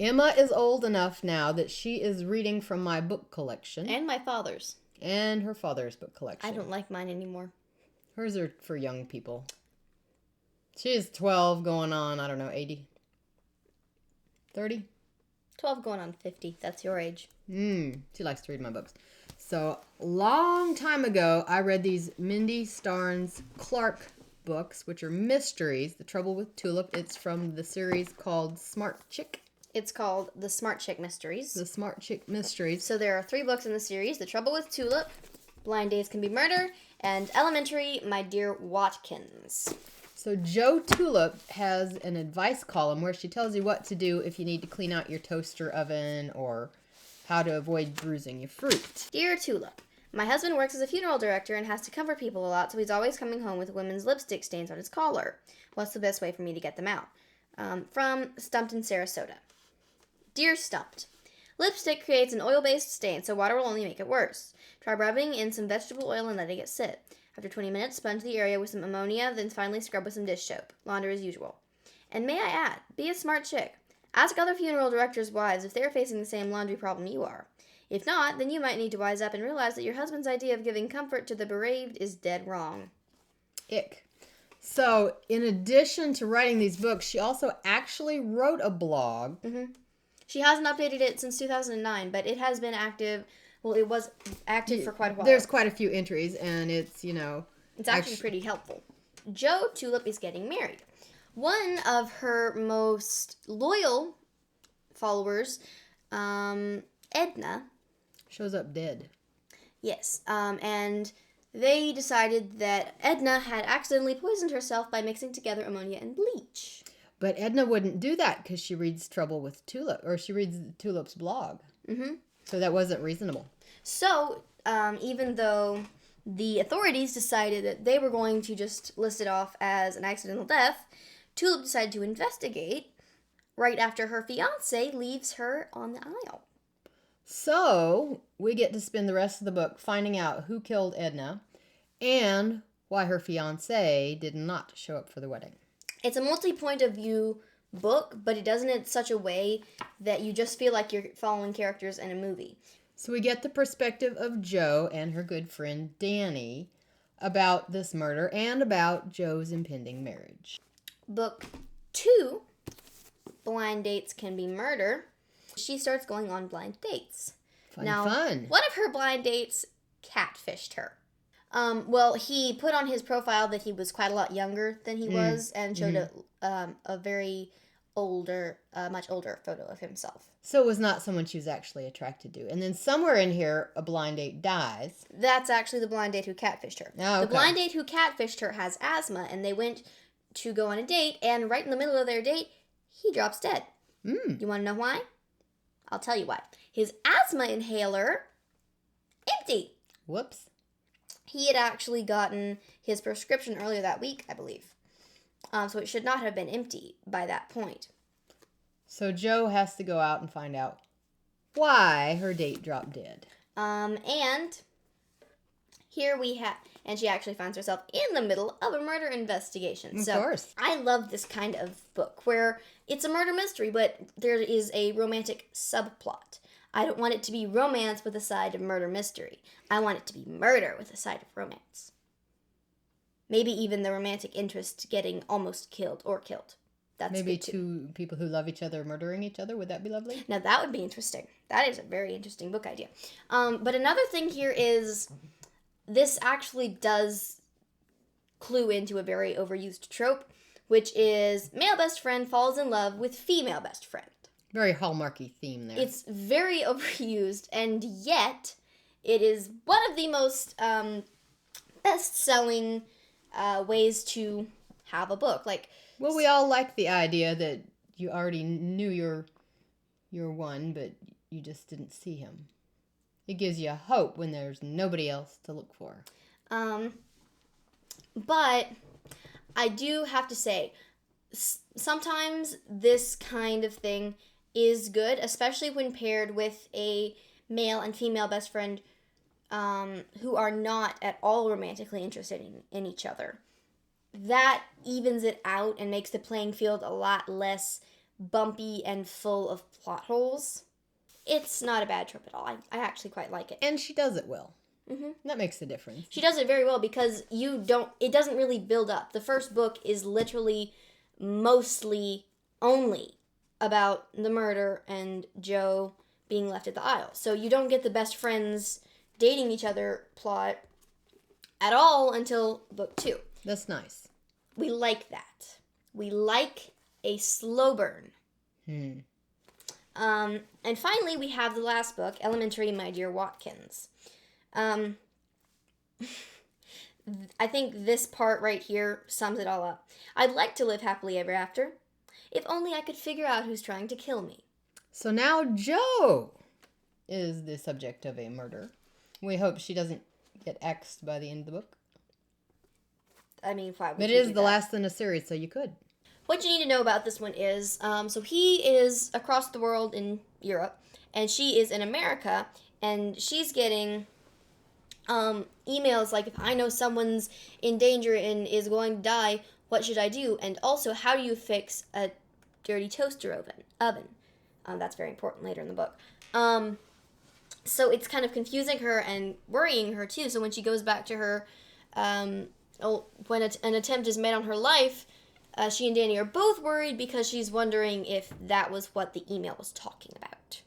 Emma is old enough now that she is reading from my book collection. And my father's. And her father's book collection. I don't like mine anymore. Hers are for young people. She is 12 going on, I don't know, 80? 30? 12 going on 50. That's your age. She likes to read my books. So, long time ago, I read these Mindy Starnes Clark books, which are mysteries. The Trouble with Tulip. It's from the series called Smart Chick. It's called The Smart Chick Mysteries. The Smart Chick Mysteries. So there are 3 books in the series. The Trouble with Tulip, Blind Dates Can Be Murder, and Elementary, My Dear Watkins. So Jo Tulip has an advice column where she tells you what to do if you need to clean out your toaster oven or how to avoid bruising your fruit. Dear Tulip, my husband works as a funeral director and has to comfort people a lot, so he's always coming home with women's lipstick stains on his collar. What's the best way for me to get them out? From Stumped in Sarasota. Dear Stumped, lipstick creates an oil-based stain, so water will only make it worse. Try rubbing in some vegetable oil and letting it sit. After 20 minutes, sponge the area with some ammonia, then finally scrub with some dish soap. Launder as usual. And may I add, be a smart chick. Ask other funeral directors' wives if they're facing the same laundry problem you are. If not, then you might need to wise up and realize that your husband's idea of giving comfort to the bereaved is dead wrong. Ick. So, in addition to writing these books, she also actually wrote a blog. She hasn't updated it since 2009, but it has been active. Well, it was active for quite a while. There's quite a few entries, and it's, It's actually pretty helpful. Jo Tulip is getting married. One of her most loyal followers, Edna. Shows up dead. Yes, and they decided that Edna had accidentally poisoned herself by mixing together ammonia and bleach. But Edna wouldn't do that because she reads Trouble with Tulip, or she reads Tulip's blog. So that wasn't reasonable. So, even though the authorities decided that they were going to just list it off as an accidental death, Tulip decided to investigate right after her fiancé leaves her on the aisle. So, we get to spend the rest of the book finding out who killed Edna and why her fiancé did not show up for the wedding. It's a multi-point of view book, but it does it in such a way that you just feel like you're following characters in a movie. So we get the perspective of Jo and her good friend Danny about this murder and about Jo's impending marriage. Book 2, Blind Dates Can Be Murder. She starts going on blind dates. Fun. One of her blind dates catfished her. Well, he put on his profile that he was quite a lot younger than he was and showed a very much older photo of himself. So it was not someone she was actually attracted to. And then somewhere in here, a blind date dies. That's actually the blind date who catfished her. Oh, okay. The blind date who catfished her has asthma, and they went to go on a date, and right in the middle of their date, he drops dead. You want to know why? I'll tell you why. His asthma inhaler, empty. Whoops. He had actually gotten his prescription earlier that week, I believe. So it should not have been empty by that point. So Jo has to go out and find out why her date dropped dead. And here we have, and she actually finds herself in the middle of a murder investigation. Of course. I love this kind of book where it's a murder mystery, but there is a romantic subplot. I don't want it to be romance with a side of murder mystery. I want it to be murder with a side of romance. Maybe even the romantic interest getting almost killed or killed. That's Maybe good too. two people who love each other murdering each other. Would that be lovely? Now that would be interesting. That is a very interesting book idea. But another thing here is this actually does clue into a very overused trope, which is male best friend falls in love with female best friend. Very Hallmarky theme there. It's very overused, and yet it is one of the most best-selling ways to have a book. Well, we all like the idea that you already knew your one, but you just didn't see him. It gives you hope when there's nobody else to look for. But I do have to say, sometimes this kind of thing is good, especially when paired with a male and female best friend who are not at all romantically interested in each other. That evens it out and makes the playing field a lot less bumpy and full of plot holes. It's not a bad trope at all. I actually quite like it. And she does it well. Mm-hmm. That makes a difference. She does it very well because it doesn't really build up. The first book is literally mostly only about the murder and Joe being left at the aisle. So you don't get the best friends dating each other plot at all until book 2. That's nice. We like that. We like a slow burn. And finally, we have the last book, Elementary, My Dear Watkins. I think this part right here sums it all up. I'd like to live happily ever after. If only I could figure out who's trying to kill me. So now Joe is the subject of a murder. We hope she doesn't get X'd by the end of the book. I mean, why would But it you is do the that? last in a series, so you could. What you need to know about this one is, so he is across the world in Europe, and she is in America, and she's getting emails like, if I know someone's in danger and is going to die, what should I do? And also, how do you fix a dirty toaster oven? That's very important later in the book. So it's kind of confusing her and worrying her too. So when she goes back to her, when an attempt is made on her life, she and Danny are both worried because she's wondering if that was what the email was talking about.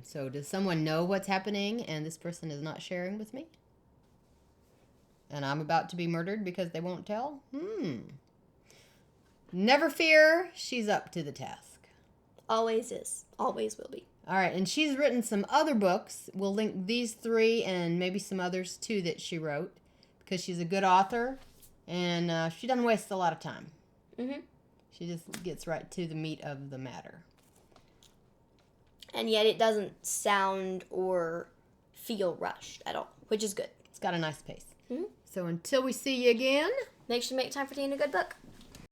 So does someone know what's happening and this person is not sharing with me? And I'm about to be murdered because they won't tell? Never fear, she's up to the task. Always is. Always will be. All right, and she's written some other books. We'll link these 3 and maybe some others too that she wrote because she's a good author and she doesn't waste a lot of time. Mm-hmm. She just gets right to the meat of the matter. And yet it doesn't sound or feel rushed at all, which is good. It's got a nice pace. Mm-hmm. So until we see you again, Make sure to make time for reading a good book.